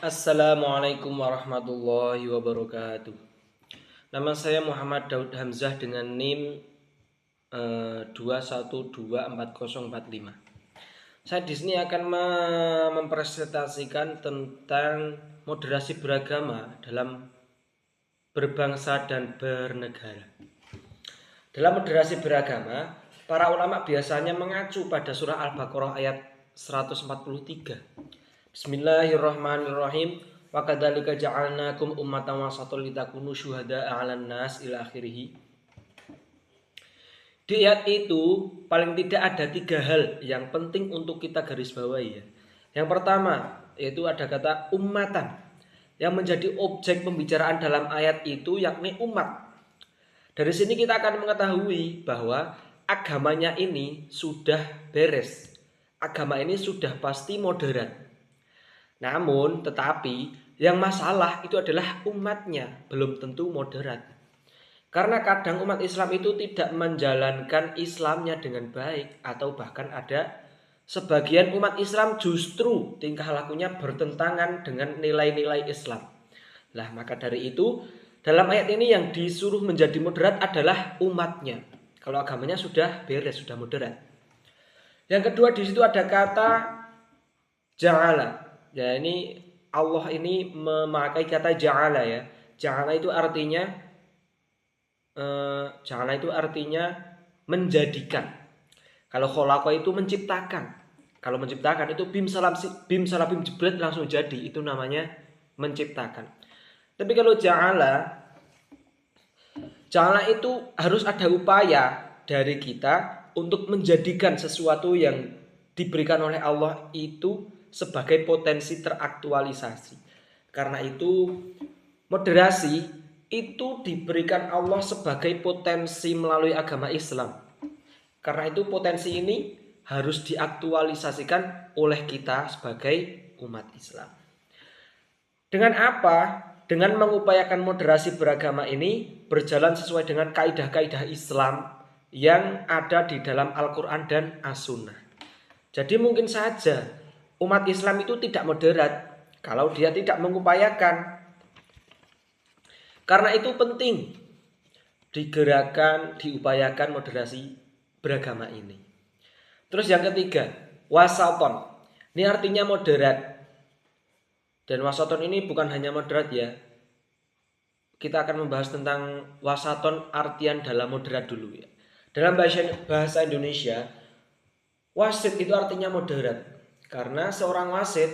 Assalamualaikum warahmatullahi wabarakatuh. Nama saya Muhammad Daud Hamzah dengan NIM 2124045. Saya di sini akan mempresentasikan tentang moderasi beragama dalam berbangsa dan bernegara. Dalam moderasi beragama, para ulama biasanya mengacu pada surah Al-Baqarah ayat 143. Bismillahirrahmanirrahim. Wa kadzalika ja'alnakum ummatan wasatan litakunu syuhada'a 'alan nas ila akhirih. Di ayat itu paling tidak ada 3 hal yang penting untuk kita garis bawahi ya. Yang pertama yaitu ada kata ummatan yang menjadi objek pembicaraan dalam ayat itu yakni umat. Dari sini kita akan mengetahui bahwa agamanya ini sudah beres. Agama ini sudah pasti moderat. Namun tetapi yang masalah itu adalah umatnya belum tentu moderat. Karena kadang umat Islam itu tidak menjalankan Islamnya dengan baik atau bahkan ada sebagian umat Islam justru tingkah lakunya bertentangan dengan nilai-nilai Islam. Lah maka dari itu dalam ayat ini yang disuruh menjadi moderat adalah umatnya. Kalau agamanya sudah beres, sudah moderat. Yang kedua di situ ada kata ja'ala. Ya ini Allah ini memakai kata ja'ala ya. Ja'ala itu artinya menjadikan. Kalau khalaqa itu menciptakan. Kalau menciptakan itu bim salam bim jebret langsung jadi, itu namanya menciptakan. Tapi kalau ja'ala itu harus ada upaya dari kita untuk menjadikan sesuatu yang diberikan oleh Allah itu sebagai potensi teraktualisasi. Karena itu moderasi itu diberikan Allah sebagai potensi melalui agama Islam. Karena itu potensi ini harus diaktualisasikan oleh kita sebagai umat Islam. Dengan apa? Dengan mengupayakan moderasi beragama ini berjalan sesuai dengan kaidah-kaidah Islam yang ada di dalam Al-Quran dan As-Sunnah. Jadi mungkin saja umat Islam itu tidak moderat kalau dia tidak mengupayakan. Karena itu penting diupayakan moderasi beragama ini. Terus yang ketiga, wasaton. Ini artinya moderat. Dan wasaton ini bukan hanya moderat ya. Kita akan membahas tentang wasaton artian dalam moderat dulu ya. Dalam bahasa Indonesia, wasit itu artinya moderat. Karena seorang wasit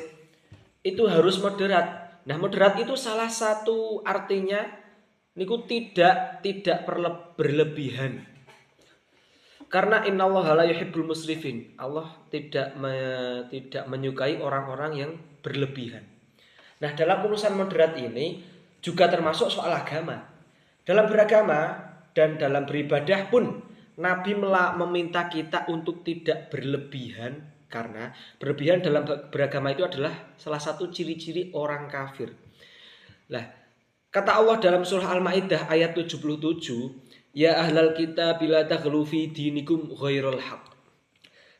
itu harus moderat. Nah, moderat itu salah satu artinya niku tidak berlebihan. Karena innallaha la yuhibbul musrifin. Allah tidak menyukai orang-orang yang berlebihan. Nah, dalam urusan moderat ini juga termasuk soal agama. Dalam beragama dan dalam beribadah pun Nabi meminta kita untuk tidak berlebihan. Karena berlebihan dalam beragama itu adalah salah satu ciri-ciri orang kafir. Nah, kata Allah dalam surah Al-Maidah ayat 77, ya ahlal kitab la taghlu fi dinikum ghairul haq.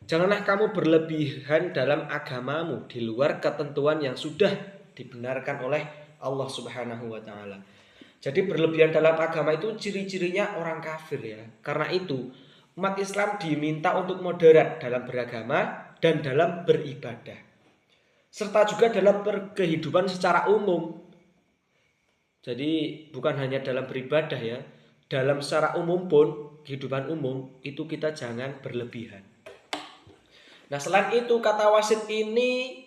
Janganlah kamu berlebihan dalam agamamu di luar ketentuan yang sudah dibenarkan oleh Allah Subhanahu wa taala. Jadi berlebihan dalam agama itu ciri-cirinya orang kafir ya. Karena itu umat Islam diminta untuk moderat dalam beragama dan dalam beribadah. Serta juga dalam kehidupan secara umum. Jadi bukan hanya dalam beribadah ya. Dalam secara umum pun, kehidupan umum itu kita jangan berlebihan. Nah, selain itu kata wasit ini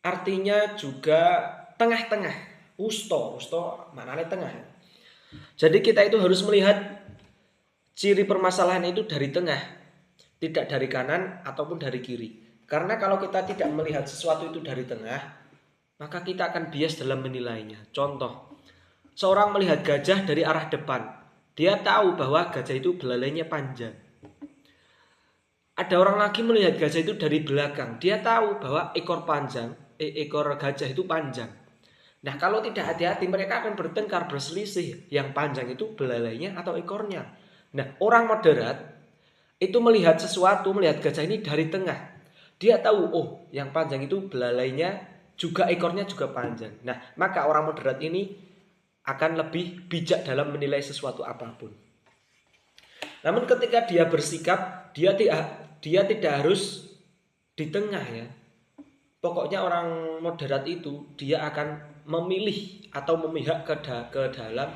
artinya juga tengah-tengah. Usto maknanya tengah. Jadi kita itu harus melihat ciri permasalahan itu dari tengah, tidak dari kanan ataupun dari kiri. Karena kalau kita tidak melihat sesuatu itu dari tengah, maka kita akan bias dalam menilainya. Contoh, seorang melihat gajah dari arah depan, dia tahu bahwa gajah itu belalainya panjang. Ada orang lagi melihat gajah itu dari belakang, dia tahu bahwa ekor gajah itu panjang. Nah, kalau tidak hati-hati mereka akan bertengkar, berselisih. Yang panjang itu belalainya atau ekornya. Nah, orang moderat itu melihat sesuatu, melihat gajah ini dari tengah. Dia tahu, oh yang panjang itu belalainya juga ekornya juga panjang. Nah, maka orang moderat ini akan lebih bijak dalam menilai sesuatu apapun. Namun ketika dia bersikap, dia tidak harus di tengah ya. Pokoknya orang moderat itu dia akan memilih atau memihak ke dalam,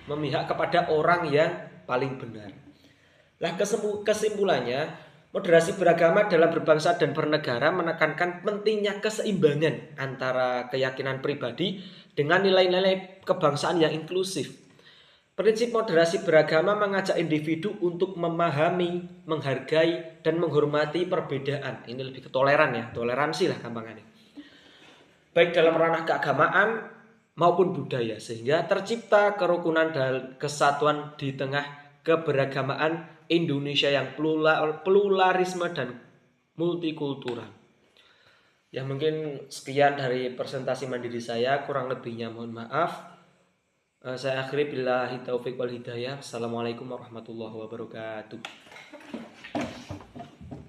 memihak kepada orang yang paling benar. Lah kesimpulannya, moderasi beragama dalam berbangsa dan bernegara menekankan pentingnya keseimbangan antara keyakinan pribadi dengan nilai-nilai kebangsaan yang inklusif. Prinsip moderasi beragama mengajak individu untuk memahami, menghargai, dan menghormati perbedaan. Ini lebih ke toleran ya, toleransi lah gampangannya. Baik dalam ranah keagamaan maupun budaya, sehingga tercipta kerukunan dan kesatuan di tengah keberagamaan Indonesia yang pluralisme dan multikultural. Ya mungkin sekian dari presentasi mandiri saya, kurang lebihnya mohon maaf. Saya akhiri billahi taufiq wal hidayah. Assalamualaikum warahmatullahi wabarakatuh.